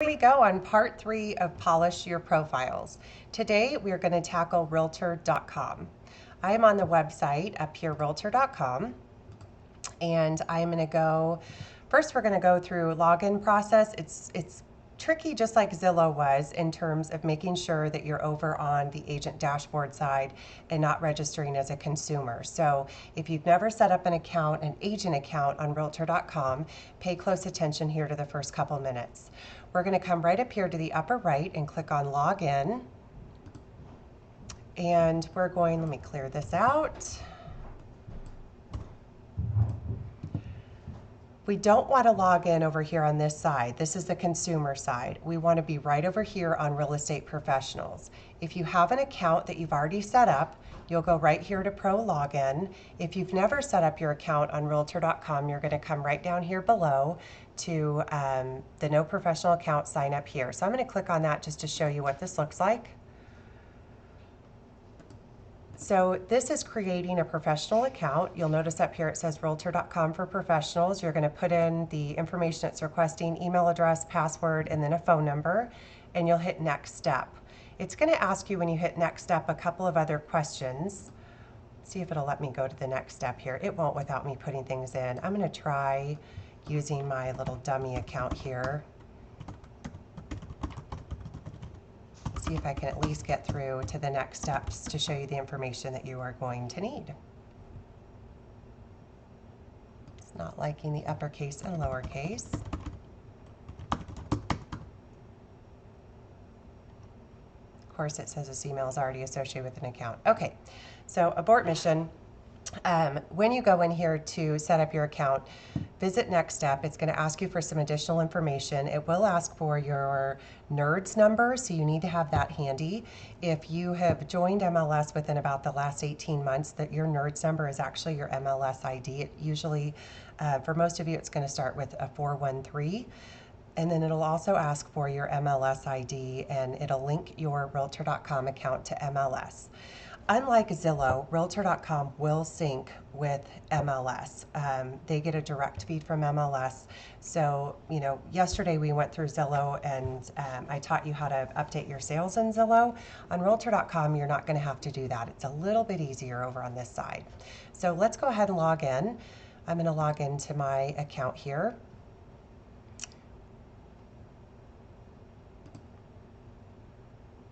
Here we go on part 3 of Polish Your Profiles. Today we are going to tackle Realtor.com. I am on the website up here, Realtor.com, and I'm going to go, first we're going to go through login process. It's tricky just like Zillow was in terms of making sure that you're over on the agent dashboard side and not registering as a consumer. So if you've never set up an agent account on Realtor.com, pay close attention here to the first couple minutes. We're going to come right up here to the upper right and click on login. And we're going, let me clear this out. We don't want to log in over here on this side. This is the consumer side. We want to be right over here on real estate professionals. If you have an account that you've already set up, you'll go right here to Pro Login. If you've never set up your account on Realtor.com, you're going to come right down here below to the No Professional Account sign up here. So I'm going to click on that just to show you what this looks like. So this is creating a professional account. You'll notice up here it says Realtor.com for professionals. You're going to put in the information it's requesting, email address, password, and then a phone number, and you'll hit next step. It's going to ask you when you hit next step a couple of other questions. See if it'll let me go to the next step here. It won't without me putting things in. I'm going to try using my little dummy account here. See if I can at least get through to the next steps to show you the information that you are going to need. It's not liking the uppercase and lowercase. Of course, it says this email is already associated with an account. Okay, so abort mission. When you go in here to set up your account, visit Next Step. It's going to ask you for some additional information. It will ask for your NRDS number, so you need to have that handy. If you have joined MLS within about the last 18 months, that your NRDS number is actually your MLS ID. It usually, for most of you, it's going to start with a 413. And then it'll also ask for your MLS ID, and it'll link your Realtor.com account to MLS. Unlike Zillow, Realtor.com will sync with MLS. They get a direct feed from MLS. So, you know, yesterday we went through Zillow and I taught you how to update your sales in Zillow. On Realtor.com, you're not going to have to do that. It's a little bit easier over on this side. So let's go ahead and log in. I'm going to log into my account here.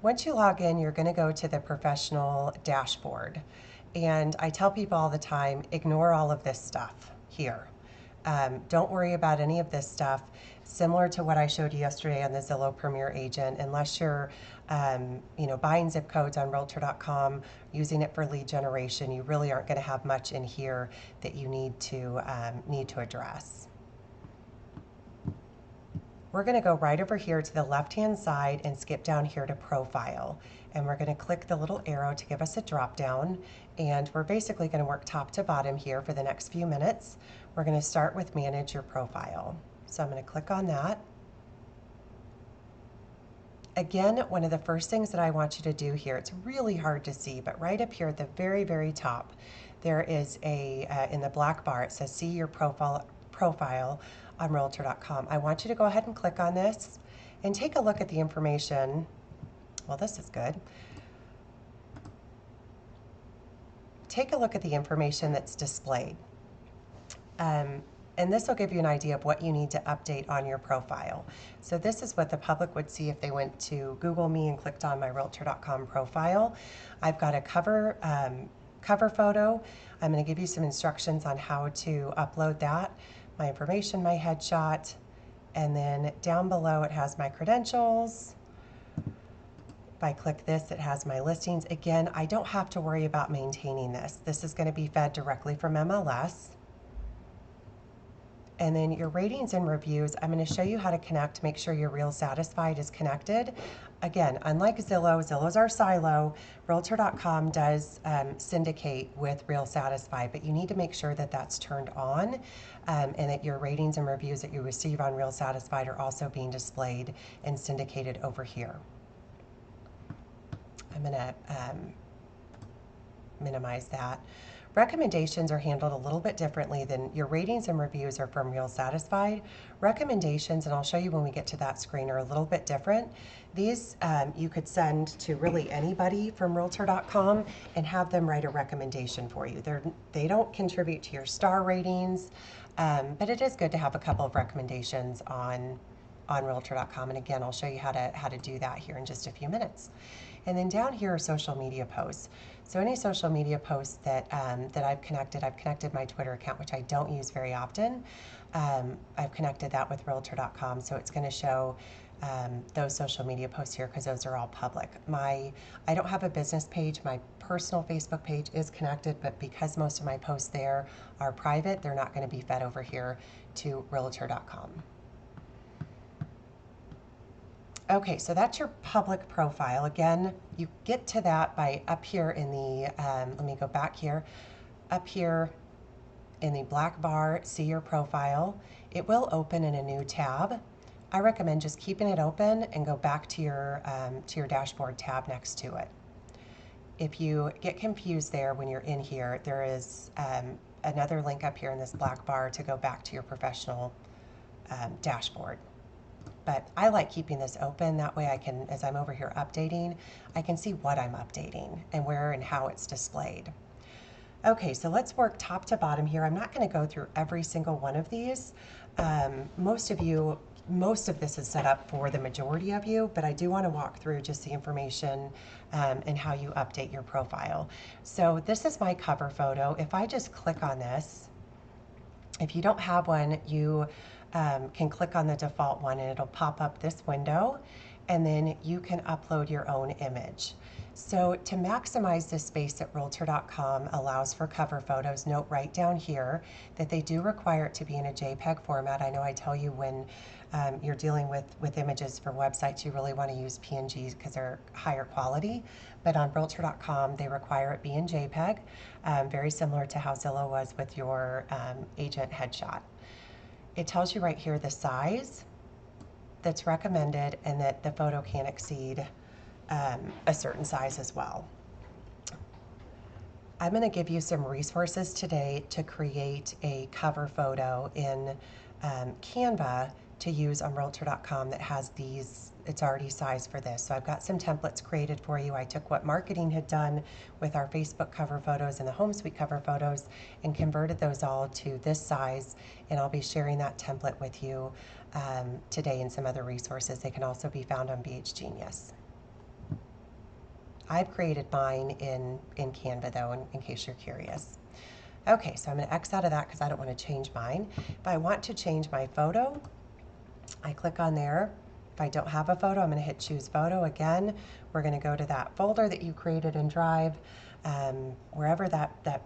Once you log in, you're going to go to the professional dashboard. And I tell people all the time, ignore all of this stuff here. Don't worry about any of this stuff. Similar to what I showed you yesterday on the Zillow Premier Agent, unless you're buying zip codes on Realtor.com, using it for lead generation, you really aren't going to have much in here that you need to address. We're going to go right over here to the left-hand side and skip down here to Profile. And we're going to click the little arrow to give us a drop-down. And we're basically going to work top to bottom here for the next few minutes. We're going to start with Manage Your Profile. So I'm going to click on that. Again, one of the first things that I want you to do here, it's really hard to see, but right up here at the very, very top, there is in the black bar, it says See Your Profile on Realtor.com. I want you to go ahead and click on this and take a look at the information. Well, this is good. Take a look at the information that's displayed. And this will give you an idea of what you need to update on your profile. So this is what the public would see if they went to Google me and clicked on my Realtor.com profile. I've got a cover photo. I'm going to give you some instructions on how to upload that. My information, my headshot, and then down below it has my credentials. If I click this, it has my listings. Again, I don't have to worry about maintaining this. This is going to be fed directly from MLS. And then your ratings and reviews, I'm going to show you how to connect, make sure your Real Satisfied is connected. Again, unlike Zillow, Zillow's our silo, Realtor.com does syndicate with Real Satisfied, but you need to make sure that that's turned on and that your ratings and reviews that you receive on Real Satisfied are also being displayed and syndicated over here. I'm going to minimize that. Recommendations are handled a little bit differently than your ratings and reviews are from Real Satisfied. Recommendations, and I'll show you when we get to that screen, are a little bit different. These you could send to really anybody from Realtor.com and have them write a recommendation for you. They don't contribute to your star ratings, but it is good to have a couple of recommendations on Realtor.com. And again, I'll show you how to do that here in just a few minutes. And then down here are social media posts. So any social media posts that I've connected my Twitter account, which I don't use very often. I've connected that with Realtor.com, so it's going to show those social media posts here because those are all public. I don't have a business page. My personal Facebook page is connected, but because most of my posts there are private, they're not going to be fed over here to Realtor.com. Okay, so that's your public profile. Again, you get to that by up here in the, let me go back here, up here in the black bar, see your profile. It will open in a new tab. I recommend just keeping it open and go back to your dashboard tab next to it. If you get confused there when you're in here, there is another link up here in this black bar to go back to your professional dashboard. But I like keeping this open. That way I can, as I'm over here updating, I can see what I'm updating and where and how it's displayed. Okay, so let's work top to bottom here. I'm not going to go through every single one of these. Most of this is set up for the majority of you, but I do want to walk through just the information and how you update your profile. So this is my cover photo. If I just click on this, if you don't have one, you can click on the default one and it'll pop up this window, and then you can upload your own image. So to maximize the space that Realtor.com allows for cover photos, note right down here that they do require it to be in a JPEG format. I know I tell you when you're dealing with images for websites, you really want to use PNGs because they're higher quality, but on Realtor.com they require it be in JPEG, very similar to how Zillow was with your agent headshot. It tells you right here the size that's recommended and that the photo can't exceed a certain size as well. I'm going to give you some resources today to create a cover photo in Canva to use on Realtor.com that has these, it's already sized for this. So I've got some templates created for you. I took what marketing had done with our Facebook cover photos and the Home Suite cover photos and converted those all to this size, and I'll be sharing that template with you today and some other resources. They can also be found on BH Genius. I've created mine in Canva though, in case you're curious. Okay, so I'm going to X out of that because I don't want to change mine. If I want to change my photo, I click on there. If I don't have a photo, I'm going to hit choose photo again. We're going to go to that folder that you created in Drive, wherever that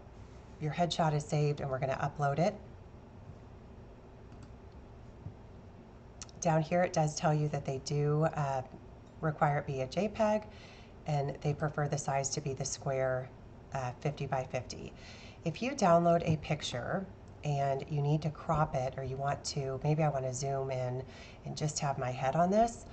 your headshot is saved, and we're going to upload it. Down here it does tell you that they do require it be a JPEG, and they prefer the size to be the square 50 by 50. If you download a picture and you need to crop it, or you want to, maybe I want to zoom in and just have my head on this,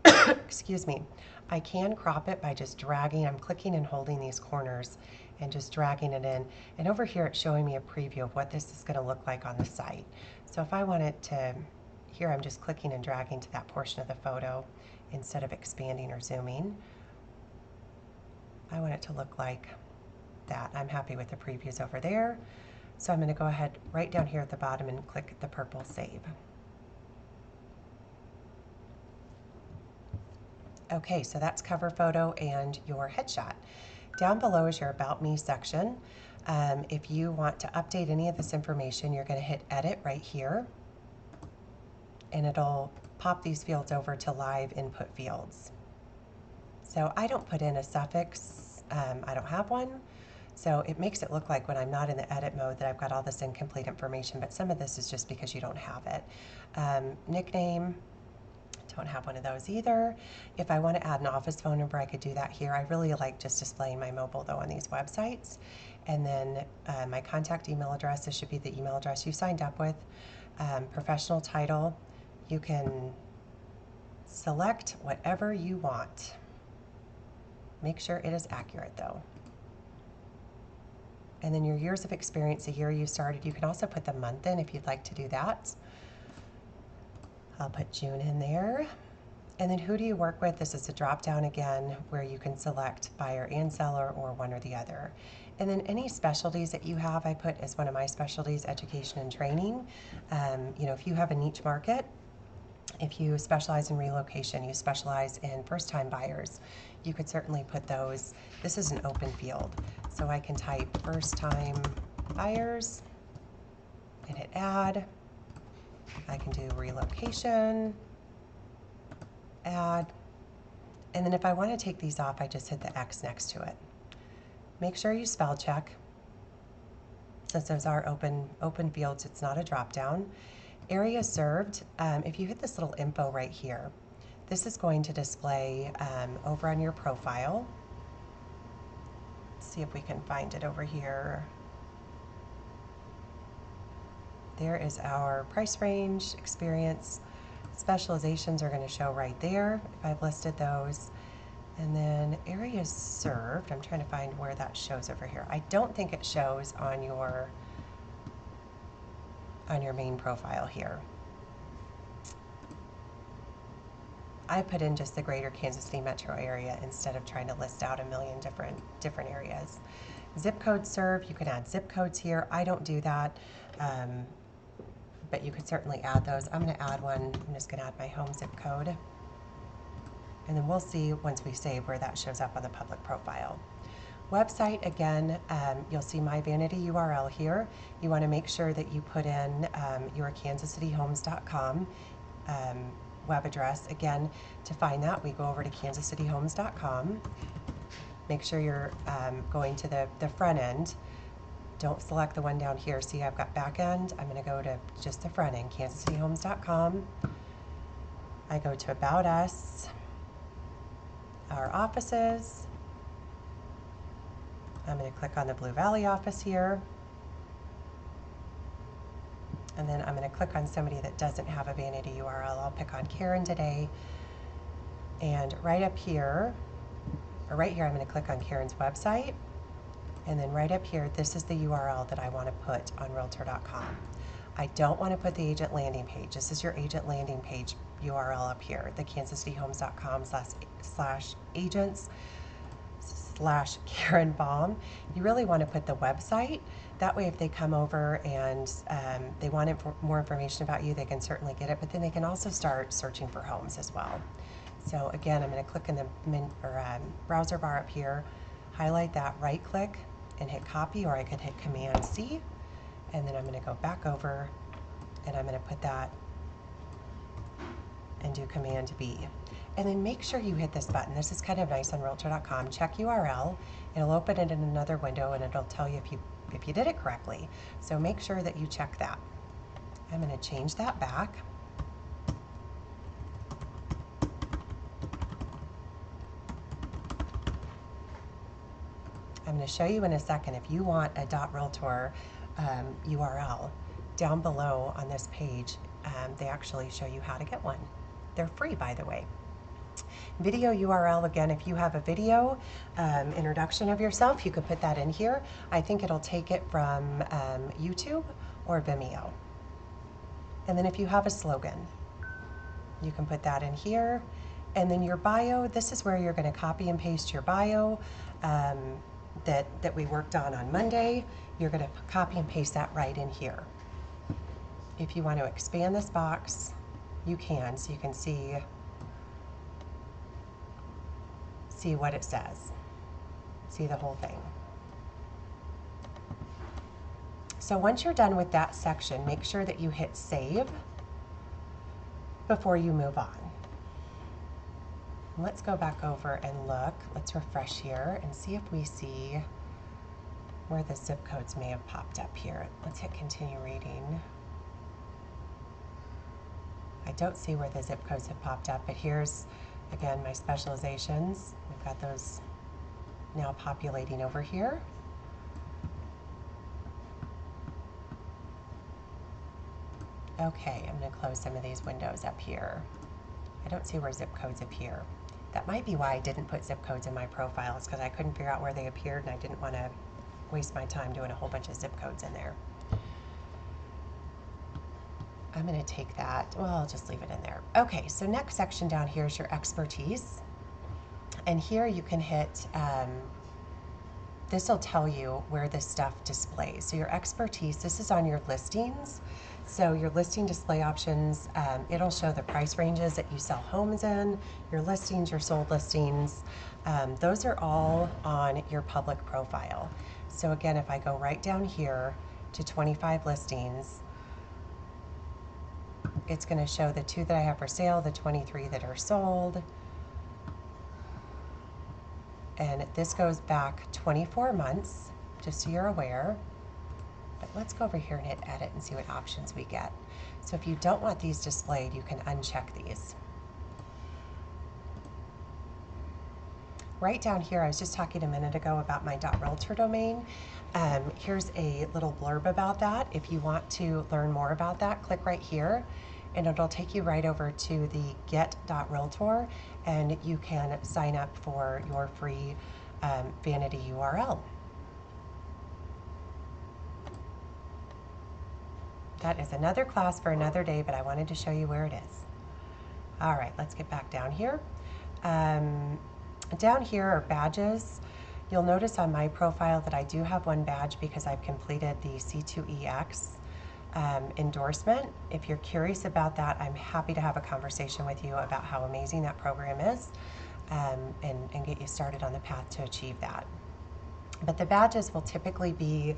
excuse me, I can crop it by just dragging, I'm clicking and holding these corners and just dragging it in. And over here it's showing me a preview of what this is going to look like on the site. So if I want it to, here I'm just clicking and dragging to that portion of the photo instead of expanding or zooming. I want it to look like that. I'm happy with the previews over there. So I'm going to go ahead right down here at the bottom and click the purple save. Okay, so that's cover photo and your headshot. Down below is your About Me section. If you want to update any of this information, you're going to hit edit right here, and it'll pop these fields over to live input fields. So I don't put in a suffix, I don't have one. So it makes it look like when I'm not in the edit mode that I've got all this incomplete information, but some of this is just because you don't have it. Nickname, don't have one of those either. If I want to add an office phone number, I could do that here. I really like just displaying my mobile though on these websites. And then my contact email address, this should be the email address you signed up with. Professional title, you can select whatever you want. Make sure it is accurate though. And then your years of experience, the year you started. You can also put the month in if you'd like to do that. I'll put June in there. And then who do you work with? This is a drop down again where you can select buyer and seller or one or the other. And then any specialties that you have, I put as one of my specialties, education and training. You know, if you have a niche market, if you specialize in relocation, you specialize in first-time buyers, you could certainly put those. This is an open field, so I can type first-time buyers and hit add. I can do relocation, add, and then if I want to take these off, I just hit the X next to it. Make sure you spell check. Since those are open fields, it's not a drop down. Area served, if you hit this little info right here, this is going to display over on your profile. Let's see if we can find it over here. There is our price range, experience, specializations are going to show right there if I've listed those. And then areas served, I'm trying to find where that shows over here. I don't think it shows on your main profile here. I put in just the greater Kansas City metro area instead of trying to list out a million different areas. Zip code served, you can add zip codes here. I don't do that, but you could certainly add those. I'm going to add one. I'm just going to add my home zip code. And then we'll see once we save where that shows up on the public profile. Website, again, you'll see my vanity URL here. You want to make sure that you put in your kansascityhomes.com web address. Again, to find that, we go over to kansascityhomes.com. Make sure you're going to the front end. Don't select the one down here. See, I've got back end. I'm going to go to just the front end, kansascityhomes.com. I go to About Us, our offices. I'm going to click on the Blue Valley office here. And then I'm going to click on somebody that doesn't have a vanity URL. I'll pick on Karen today. And right up here, or right here, I'm going to click on Karen's website. And then right up here, this is the URL that I want to put on Realtor.com. I don't want to put the agent landing page. This is your agent landing page URL up here, the kansascityhomes.com/agents/Karen Baum. You really want to put the website. That way, if they come over and they want more information about you, they can certainly get it, but then they can also start searching for homes as well. So again, I'm going to click in the browser bar up here, highlight that, right click, and hit copy, or I could hit Command C, and then I'm going to go back over and I'm going to put that and do Command B. And then make sure you hit this button. This is kind of nice on Realtor.com. Check URL. It'll open it in another window and it'll tell you if you did it correctly. So make sure that you check that. I'm going to change that back. I'm going to show you in a second if you want a .realtor URL. Down below on this page, they actually show you how to get one. They're free, by the way. Video URL, again, if you have a video introduction of yourself, you could put that in here. I think it'll take it from YouTube or Vimeo. And then if you have a slogan, you can put that in here. And then your bio, this is where you're going to copy and paste your bio that we worked on Monday. You're going to copy and paste that right in here. If you want to expand this box, you can, so you can see what it says. See the whole thing. So once you're done with that section, make sure that you hit save before you move on. Let's go back over and look. Let's refresh here and see if we see where the zip codes may have popped up here. Let's hit continue reading. I don't see where the zip codes have popped up, but here's, again, my specializations. We've got those now populating over here. Okay, I'm going to close some of these windows up here. I don't see where zip codes appear. That might be why I didn't put zip codes in my profile. It's because I couldn't figure out where they appeared and I didn't want to waste my time doing a whole bunch of zip codes in there. I'm going to take that, well, I'll just leave it in there. Okay, so next section down here is your expertise. And here you can hit, this will tell you where this stuff displays. So your expertise, this is on your listings. So your listing display options, it'll show the price ranges that you sell homes in, your listings, your sold listings. Those are all on your public profile. So again, if I go right down here to 25 listings, it's going to show the 2 that I have for sale, the 23 that are sold. And this goes back 24 months, just so you're aware. But let's go over here and hit edit and see what options we get. So if you don't want these displayed, you can uncheck these. Right down here, I was just talking a minute ago about my .realtor domain. Here's a little blurb about that. If you want to learn more about that, click right here and it'll take you right over to the get.realtor and you can sign up for your free vanity URL. That is another class for another day, but I wanted to show you where it is. All right, let's get back down here. Down here are badges. You'll notice on my profile that I do have one badge because I've completed the C2EX endorsement. If you're curious about that, I'm happy to have a conversation with you about how amazing that program is and get you started on the path to achieve that. But the badges will typically be,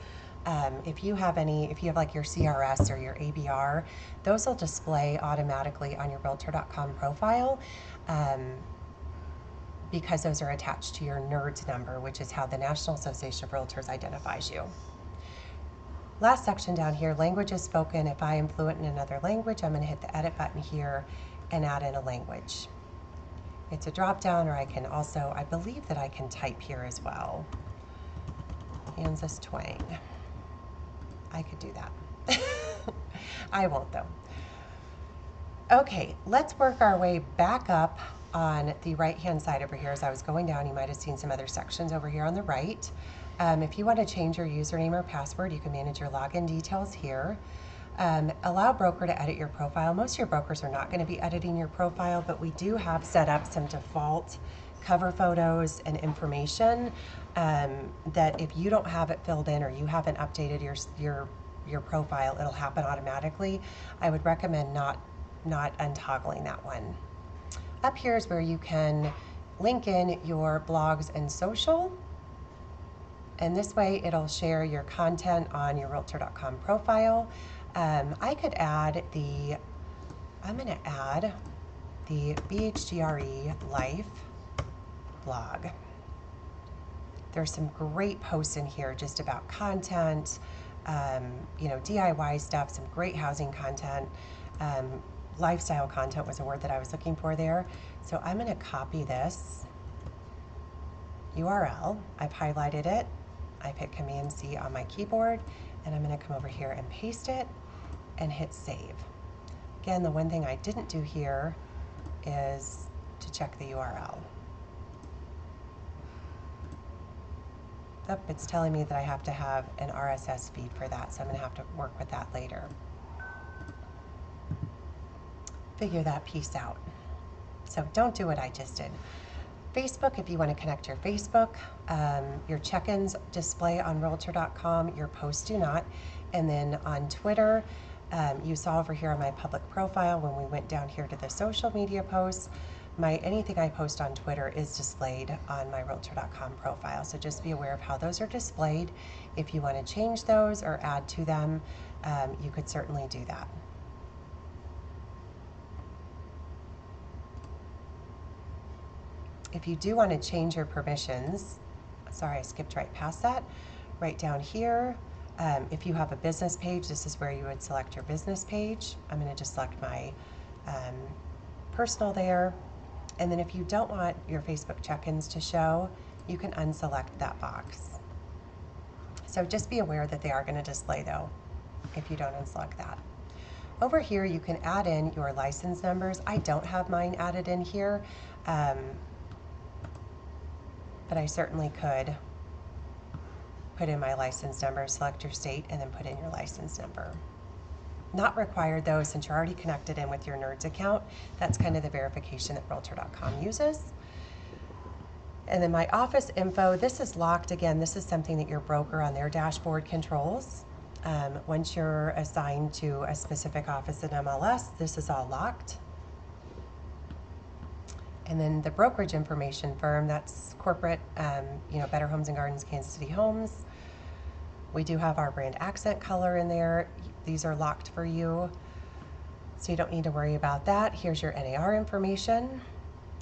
if you have like your CRS or your ABR, those will display automatically on your Realtor.com profile because those are attached to your NERDS number, which is how the National Association of Realtors identifies you. Last section down here, languages spoken. If I am fluent in another language, I'm going to hit the edit button here and add in a language. It's a drop down, or I can also, I believe that I can type here as well. Kansas twang. I could do that. I won't though. Okay, let's work our way back up on the right-hand side over here. As I was going down, you might have seen some other sections over here on the right. If you want to change your username or password, you can manage your login details here. Allow broker to edit your profile. Most of your brokers are not going to be editing your profile, but we do have set up some default cover photos and information that if you don't have it filled in or you haven't updated your profile, it'll happen automatically. I would recommend not untoggling that one. Up here is where you can link in your blogs and social, and this way it'll share your content on your Realtor.com profile. I could add I'm going to add the BHGRE Life blog. There's some great posts in here just about content, DIY stuff, some great housing content. Lifestyle content was a word that I was looking for there. So I'm going to copy this URL. I've highlighted it. I've hit Command-C on my keyboard, and I'm going to come over here and paste it and hit save. Again, the one thing I didn't do here is to check the URL. Oh, it's telling me that I have to have an RSS feed for that, so I'm going to have to work with that later. Figure that piece out. So don't do what I just did. Facebook, if you want to connect your Facebook, your check-ins display on Realtor.com, your posts do not. And then on Twitter, you saw over here on my public profile when we went down here to the social media posts, anything I post on Twitter is displayed on my Realtor.com profile. So just be aware of how those are displayed. If you want to change those or add to them, you could certainly do that. If you do want to change your permissions, sorry, I skipped right past that, right down here, if you have a business page, this is where you would select your business page. I'm going to just select my personal there. And then if you don't want your Facebook check-ins to show, you can unselect that box. So just be aware that they are going to display though, if you don't unselect that. Over here, you can add in your license numbers. I don't have mine added in here. But I certainly could put in my license number, select your state, and then put in your license number. Not required though, since you're already connected in with your NERDS account. That's kind of the verification that Realtor.com uses. And then my office info, this is locked. Again, this is something that your broker on their dashboard controls. Once you're assigned to a specific office in MLS, this is all locked. And then the brokerage information firm, that's corporate, Better Homes and Gardens, Kansas City Homes. We do have our brand accent color in there. These are locked for you, so you don't need to worry about that. Here's your NAR information.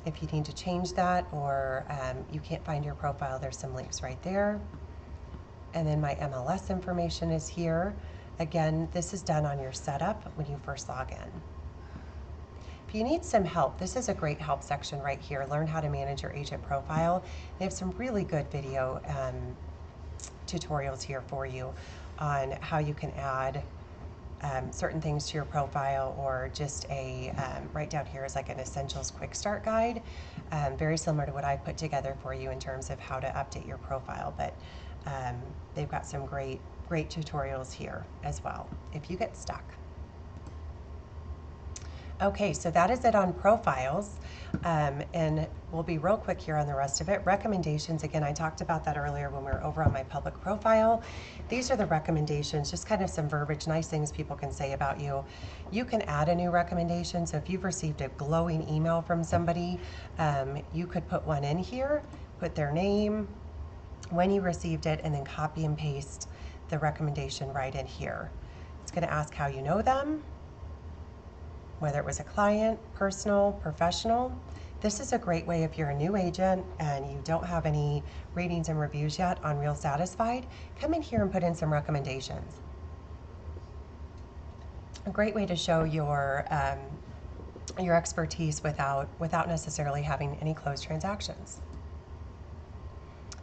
If you need to change that, or you can't find your profile, there's some links right there. And then my MLS information is here. Again, this is done on your setup when you first log in. If you need some help, this is a great help section right here. Learn how to manage your agent profile. They have some really good video tutorials here for you on how you can add certain things to your profile, or just right down here is like an essentials quick start guide, very similar to what I put together for you in terms of how to update your profile, but they've got some great tutorials here as well if you get stuck. Okay, so that is it on profiles, and we'll be real quick here on the rest of it. Recommendations, again, I talked about that earlier when we were over on my public profile. These are the recommendations, just kind of some verbiage, nice things people can say about you. You can add a new recommendation, so if you've received a glowing email from somebody, you could put one in here, put their name, when you received it, and then copy and paste the recommendation right in here. It's going to ask how you know them, whether it was a client, personal, professional. This is a great way if you're a new agent and you don't have any ratings and reviews yet on Real Satisfied, come in here and put in some recommendations. A great way to show your expertise without necessarily having any closed transactions.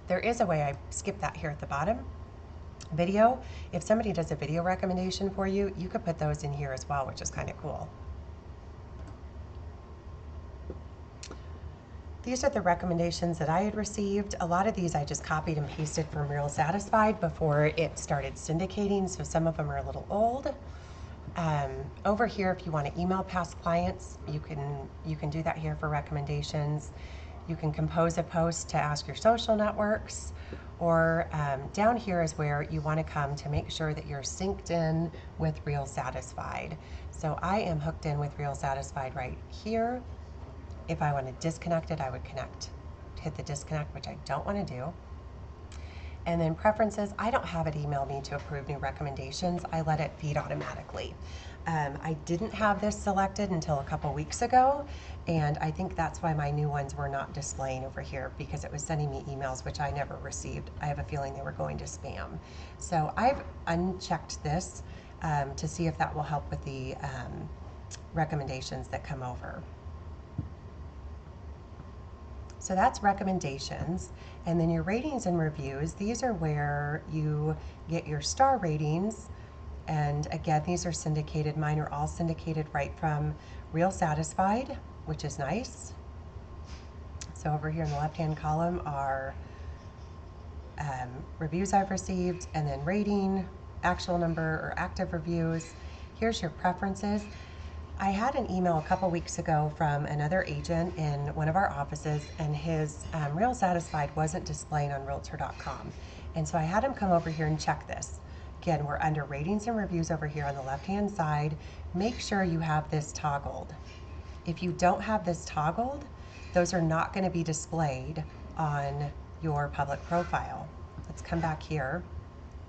There is a way, I skipped that here at the bottom. Video, if somebody does a video recommendation for you, you could put those in here as well, which is kind of cool. These are the recommendations that I had received. A lot of these I just copied and pasted from Real Satisfied before it started syndicating, so some of them are a little old. Over here, if you want to email past clients, you can do that here for recommendations. You can compose a post to ask your social networks, or down here is where you want to come to make sure that you're synced in with Real Satisfied. So I am hooked in with Real Satisfied right here. If I want to disconnect it, I would hit the disconnect, which I don't want to do. And then preferences, I don't have it email me to approve new recommendations. I let it feed automatically. I didn't have this selected until a couple weeks ago, and I think that's why my new ones were not displaying over here, because it was sending me emails which I never received. I have a feeling they were going to spam. So I've unchecked this to see if that will help with the recommendations that come over. So that's recommendations. And then your ratings and reviews, these are where you get your star ratings. And again, these are syndicated. Mine are all syndicated right from Real Satisfied, which is nice. So over here in the left-hand column are reviews I've received, and then rating, actual number or active reviews. Here's your preferences. I had an email a couple weeks ago from another agent in one of our offices, and his Real Satisfied wasn't displaying on Realtor.com. And so I had him come over here and check this. Again, we're under ratings and reviews over here on the left-hand side. Make sure you have this toggled. If you don't have this toggled, those are not going to be displayed on your public profile. Let's come back here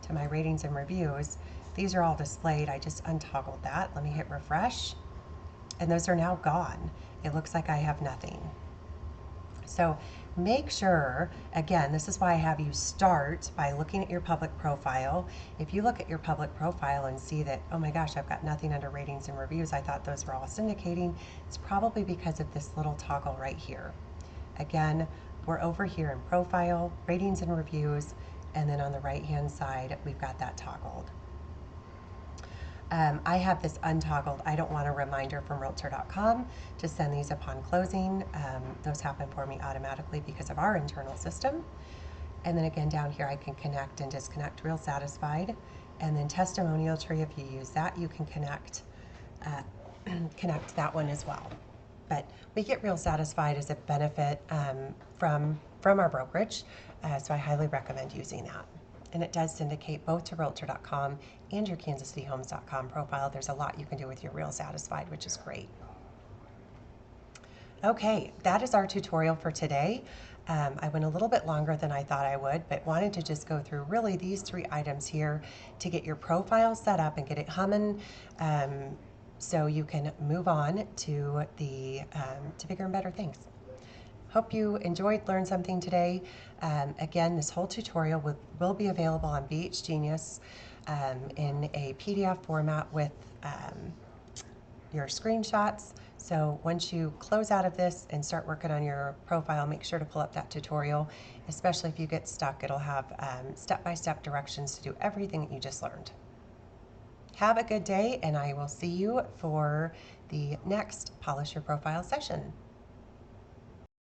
to my ratings and reviews. These are all displayed. I just untoggled that. Let me hit refresh. And those are now gone. It looks like I have nothing. So make sure, again, this is why I have you start by looking at your public profile. If you look at your public profile and see that, oh my gosh, I've got nothing under ratings and reviews, I thought those were all syndicating, it's probably because of this little toggle right here. Again, we're over here in profile, ratings and reviews, and then on the right-hand side, we've got that toggled. I have this untoggled. I don't want a reminder from Realtor.com to send these upon closing. Those happen for me automatically because of our internal system. And then again down here I can connect and disconnect Real Satisfied. And then testimonial tree, if you use that, you can connect connect that one as well. But we get Real Satisfied as a benefit from our brokerage, so I highly recommend using that. And it does syndicate both to Realtor.com and your KansasCityHomes.com profile. There's a lot you can do with your Real Satisfied, which is great. Okay, that is our tutorial for today. I went a little bit longer than I thought I would, but wanted to just go through really these 3 items here to get your profile set up and get it humming, so you can move on to the to bigger and better things. Hope you enjoyed, learned something today. Again, this whole tutorial will be available on BH Genius in a PDF format with your screenshots. So once you close out of this and start working on your profile, make sure to pull up that tutorial, especially if you get stuck. It'll have step-by-step directions to do everything that you just learned. Have a good day, and I will see you for the next Polish Your Profile session.